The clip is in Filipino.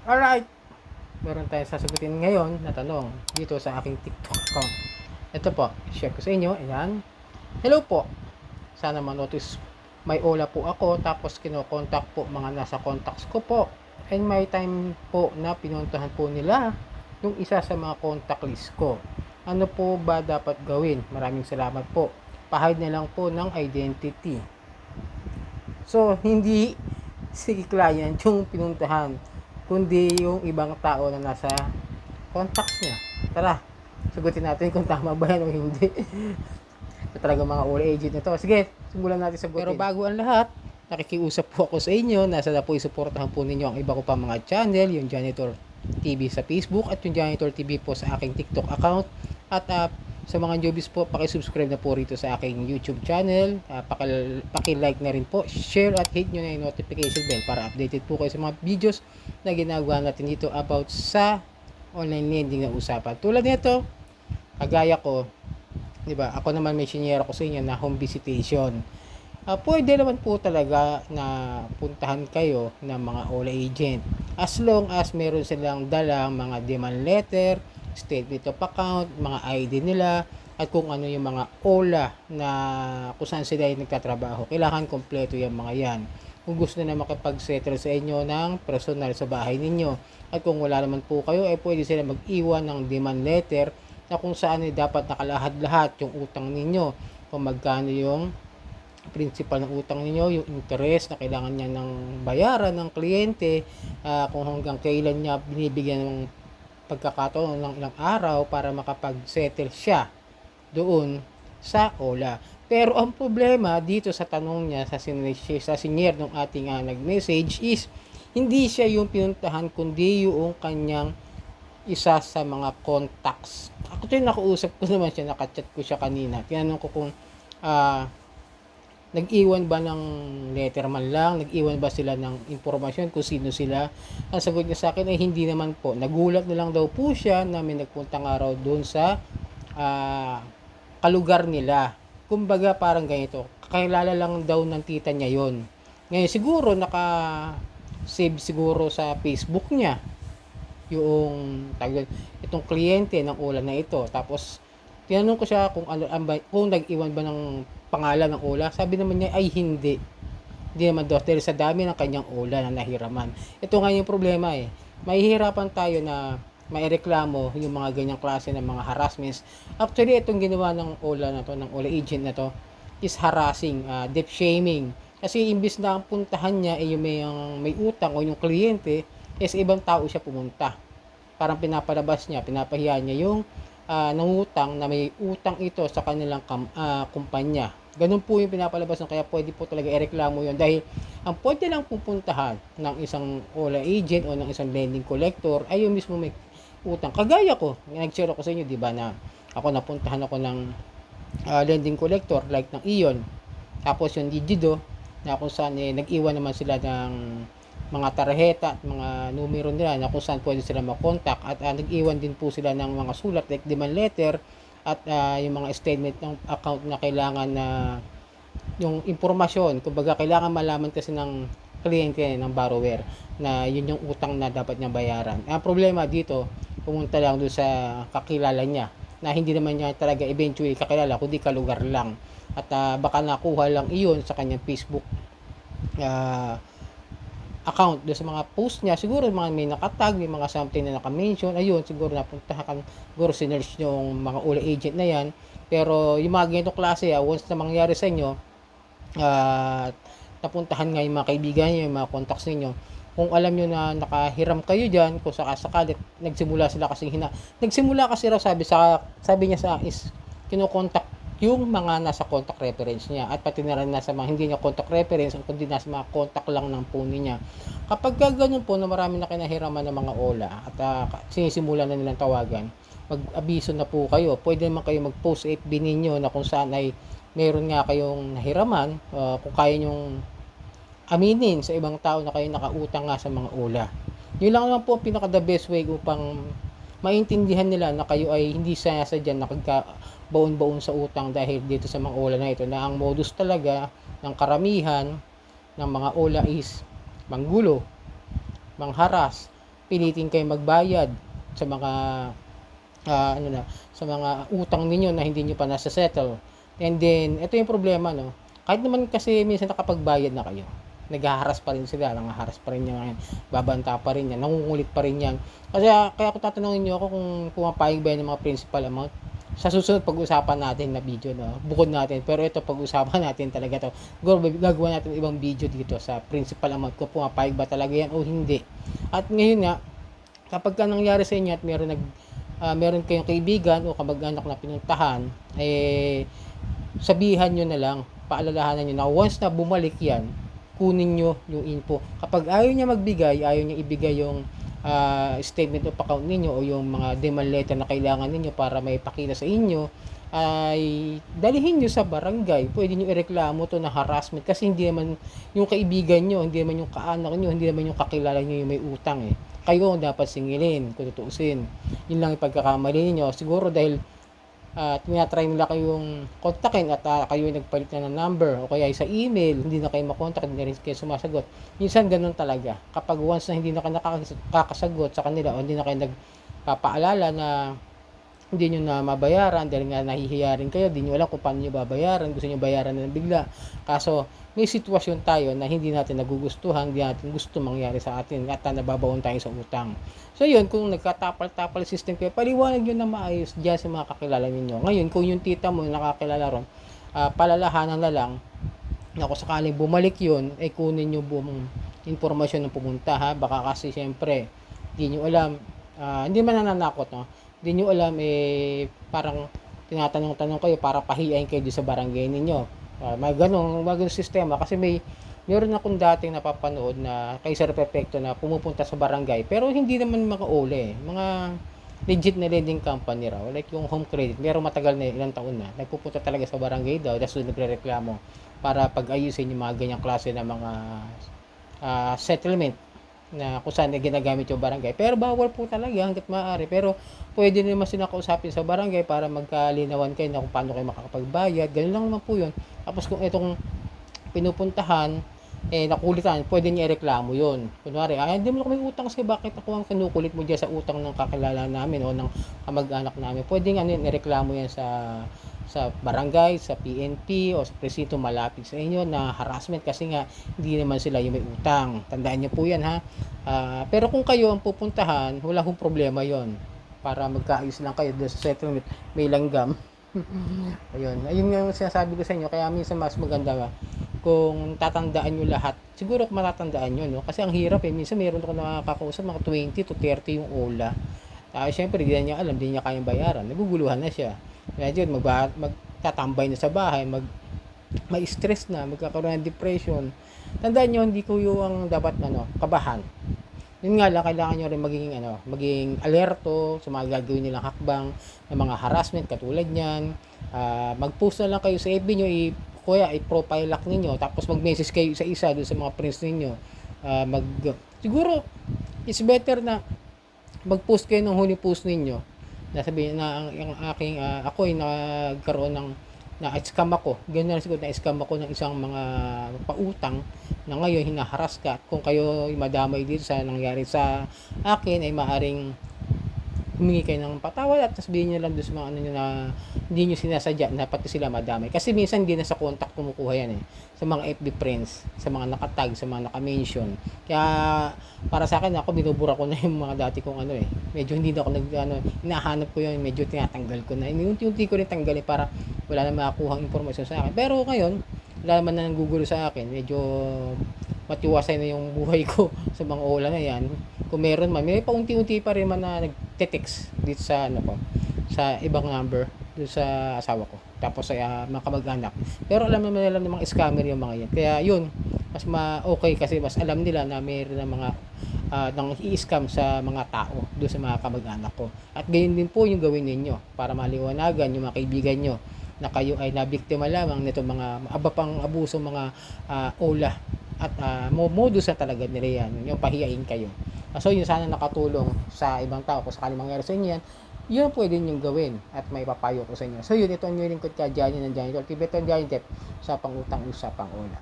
Alright, meron tayong sasagutin ngayon na tanong dito sa aking TikTok account. Ito po, share ko sa inyo. Ayan. Hello po. Sana manotice may ola po ako, tapos kinokontak po mga nasa contacts ko po. And may time po na pinuntahan po nila yung isa sa mga contact list ko. Ano po ba dapat gawin? Maraming salamat po. Pahide na lang po ng identity. So, hindi si client yung pinuntahan, kundi yung ibang tao na nasa contacts niya. Tara, sagutin natin kung tama ba yan o hindi. Ito talaga mga all agent nito. Sige, simulan natin sagutin. Pero bago ang lahat, nakikiusap po ako sa inyo. Nasa na po isuportahan po ninyo ang iba ko pa mga channel, yung Janitor TV sa Facebook at yung Janitor TV po sa aking TikTok account. At sa mga newbies po, paki-subscribe na po rito sa aking YouTube channel. Paki-like na rin po, share at hit nyo na yung notification bell para updated po kayo sa mga videos na ginagawa natin dito about sa online lending na usapan. Tulad nito, kagaya ko, di ba? Ako naman may siniyera ko sa inyo na home visitation. Pwede naman po talaga na puntahan kayo ng mga OLA agent as long as meron silang dalang mga demand letter, statement of account, mga ID nila, at kung ano yung mga OLA na kung saan sila yung nagtatrabaho. Kailangan kompleto yung mga yan. Kung gusto na makapag-settle sa inyo ng personal sa bahay ninyo. At kung wala naman po kayo, pwede sila mag-iwan ng demand letter na kung saan dapat nakalahad-lahat yung utang ninyo. Kung magkano yung principal ng utang ninyo, yung interest na kailangan niya ng bayaran ng kliyente, kung hanggang kailan niya binibigyan ng pagkakataon ng ilang araw para makapag-settle siya doon sa OLA. Pero ang problema dito sa tanong niya sa senior ng ating nag-message is hindi siya yung pinuntahan kundi yung kanyang isa sa mga contacts. Ako din nakausap ko naman siya, nakachat ko siya kanina. Tinanong ko kung nag-iwan ba ng letter man lang, nag-iwan ba sila ng impormasyon kung sino sila. Ang sagot niya sa akin ay hindi naman po. Nagulat na lang daw po siya na may nagpuntang araw doon sa kalugar nila. Kumbaga parang ganito, kakilala lang daw ng tita niya yon. Ngayon siguro naka-save siguro sa Facebook niya yung itong kliyente ng ulan na ito. Tapos tinanong ko siya kung kung nag-iwan ba ng pangalan ng OLA. Sabi naman niya ay hindi. Hindi naman daw dahil sa dami ng kanyang OLA na nahiraman. Ito nga yung problema Mahihirapan tayo na maireklamo yung mga ganyang klase ng mga harassments. Actually, itong ginawa ng OLA na to, ng OLA agent na to, is harassing, debt shaming. Kasi imbis na ang puntahan niya ay yung may utang o yung kliyente, is ibang tao siya pumunta. Parang pinapalabas niya, pinapahiya niya yung nangutang na may utang ito sa kanilang kumpanya. Ganun po yung pinapalabas ng kaya pwede po talaga ireklamo yun dahil ang pwede lang pupuntahan ng isang OLA agent o ng isang lending collector ay yung mismo may utang. Kagaya ko, nag-share ako sa inyo, di ba, na ako napuntahan ako ng lending collector like ng Ion. Tapos yung Digido na kung saan nag-iwan naman sila ng mga tarjeta at mga numero nila na kung saan pwede sila makontak at nag-iwan din po sila ng mga sulat like demand letter at yung mga statement ng account na kailangan na yung impormasyon. Kumbaga kailangan malaman kasi ng kliyente ng borrower na yun yung utang na dapat niya bayaran. Ang problema dito, pumunta lang doon sa kakilala niya na hindi naman niya talaga eventually kakilala kundi kalugar lang at baka nakuha lang iyon sa kanyang Facebook account doon sa mga post niya. Siguro mga may nakatag, may mga something na naka-mention, ayun, siguro napuntahan, siguro sinerge yung mga OLA agent na yan. Pero yung mga ganitong klase, once na mangyari sa inyo, napuntahan nga yung mga kaibigan nyo, yung mga contacts ninyo, kung alam nyo na nakahiram kayo dyan, kung sakasakali, nagsimula kasi raw sabi niya sa is, kinokontak yung mga nasa contact reference niya at pati na rin nasa mga hindi niya contact reference kundi nasa mga contact lang ng phone niya. Kapag ganoon po na marami na kinahiraman ng mga OLA at sinisimulan na nilang tawagan, mag-abiso na po kayo. Pwede naman kayo mag-post sa FB ninyo na kung saan ay meron nga kayong nahiraman, kung kaya nyong aminin sa ibang tao na kayo nakautang nga sa mga OLA. Yun lang naman po pinaka the best way upang maintindihan nila na kayo ay hindi sasadyan baon-baon sa utang dahil dito sa mga OLA na ito na ang modus talaga ng karamihan ng mga OLA is manggulo, mangharas, pilitin kayo magbayad sa mga sa mga utang ninyo na hindi niyo pa nasa-settle. And then ito yung problema, no. Kahit naman kasi minsan nakapagbayad na kayo, naghaharas pa rin sila, nanghaharas pa rin yan ngayon, babanta pa rin yan, nangungulit pa rin yan. Kasi kaya ako tatanungin niyo ako kung pumapayag ba yan ng mga principal amount. Sa susunod pag-usapan natin na video, no, bukod natin, pero ito pag-usapan natin talaga to. Gagawa natin ibang video dito sa principal amount kung pumapayag ba talaga yan o hindi. At ngayon nga, kapag ka nangyari sa inyo at meron kayong kaibigan o kamag-anak na pinuntahan, sabihan nyo na lang, paalalahanan nyo na once na bumalik yan, kunin nyo yung info. Kapag ayaw niya magbigay, ayaw niya ibigay yung statement of account ninyo o yung mga demand letter na kailangan ninyo para may pakita sa inyo, ay dalihin nyo sa barangay. Pwede nyo ireklamo to na harassment kasi hindi naman yung kaibigan nyo, hindi naman yung kaanak nyo, hindi naman yung kakilala nyo yung may utang kayo ang dapat singilin kung tutuusin. Yun lang yung pagkakamali niyo. Siguro dahil tinatry nila kayong kontakin at kayo nagpalit na ng number o kaya sa email, hindi na kayo makontak, hindi na rin kayo sumasagot. Minsan ganun talaga. Kapag once na hindi na kayo nakakasagot sa kanila o hindi na kayo nagpapaalala na hindi nyo na mabayaran dahil nga nahihiya rin kayo, hindi nyo alam kung paano nyo babayaran, gusto nyo bayaran na bigla. Kaso may sitwasyon tayo na hindi natin nagugustuhan, hindi natin gusto mangyari sa atin at nababaon tayo sa utang. So yun, kung nagkatapal-tapal system kayo, paliwanag yun na maayos dyan sa mga kakilala ninyo. Ngayon, kung yung tita mo nakakilala ron, palalahanan na lang na kung sakaling bumalik yun, ay kunin nyo buong informasyon ng pumunta, ha. Baka kasi syempre hindi nyo alam, hindi man nananakot, no? Hindi nyo alam, parang tinatanong-tanong kayo para pahiyain kayo sa barangay ninyo. May ganong sistema kasi meron akong dating napapanood na kay Sir Perfecto na pumupunta sa barangay pero hindi naman mga ole, mga legit na lending company raw, like yung Home Credit, meron matagal na, ilang taon na nagpupunta talaga sa barangay daw, tapos nagrereklamo para pag-ayusin yung mga ganyang klase na mga settlement na kung saan ginagamit yung barangay. Pero bawal po talaga hanggat maaari. Pero pwede naman sila kausapin sa barangay para magkalinawan kayo na kung paano kayo makakapagbayad. Ganun lang naman po yun. Tapos kung itong pinupuntahan, nakulitan, pwede niya ireklamo yun. Kunwari, hindi mo kami utang kasi bakit ako ang kinukulit mo dyan sa utang ng kakilala namin o ng kamag-anak namin. Pwede nga ireklamo yan sa barangay, sa PNP o sa presinto malapit sa inyo na harassment kasi nga hindi naman sila yung may utang. Tandaan niyo po yan, ha. Pero kung kayo ang pupuntahan, wala hong problema yon para magkaayos lang kayo sa settlement, may langgam. ayun yung sinasabi ko sa inyo, kaya minsan mas maganda kung tatandaan nyo lahat. Siguro kung matatandaan nyo, no? Kasi ang hirap minsan meron ako nakakausap mga 20 to 30 yung ola. Syempre hindi niya alam, hindi niya kayang bayaran, naguguluhan na siya. Kaya yun, magtatambay na sa bahay, may stress na, magkakaroon ng depression. Tandaan nyo, hindi ko yung dapat kabahan. Yun nga lang, kailangan nyo rin maging alerto sa mga gagawin nilang hakbang ng mga harassment katulad niyan. Mag-post na lang kayo sa FB nyo, kuya, i-profile lock ninyo, tapos mag-message kayo isa-isa doon sa mga friends ninyo. Siguro, it's better na mag-post kayo ng huli post ninyo. Nasabihin na ang aking ako ay nagkaroon ng na-scam ako. Ganyan siguro na-scam ako ng isang mga pautang na ngayon hinaharas ka. At kung kayo madamay dito sa nangyari sa akin ay maaring humingi kayo ng patawad at sabihin nyo lang doon sa mga na hindi nyo sinasadya na pati sila madamay. Kasi minsan hindi na sa contact kumukuha yan sa mga FB friends, sa mga nakatag, sa mga nakamention. Kaya para sa akin, ako binubura ko na yung mga dati kong medyo hindi na ako hinahanap ko yun, medyo tinatanggal ko na. Unti-unti ko rin tanggalin para wala na makakuha informasyon sa akin. Pero ngayon, wala naman na nanggugulo sa akin. Medyo matiwasay na yung buhay ko sa mga ola na yan. Kung meron man, may paunti-unti pa rin man na nagte-text dito sa sa ibang number doon sa asawa ko. Tapos sa mga kamag-anak. Pero alam naman nila ng mga scammer yung mga yan. Kaya yun, mas okay kasi mas alam nila na mayroon ng mga nang i-scam sa mga tao doon sa mga kamag-anak ko. At gayon din po yung gawin ninyo para maliwanagan yung mga kaibigan nyo na kayo ay nabiktima lamang nito mga pang abuso, mga ola at modus na talaga nila yan, yung pahiyain kayo. So yun, sana nakatulong sa ibang tao kung sakali mangyari sa inyo yan, yun pwede nyo gawin at may papayo ko sa inyo. So yun, ito ang yung lingkod ka, Johnny ng Johnny Tol, Tibetan Johnny Tep, sa pangutang usapang ola.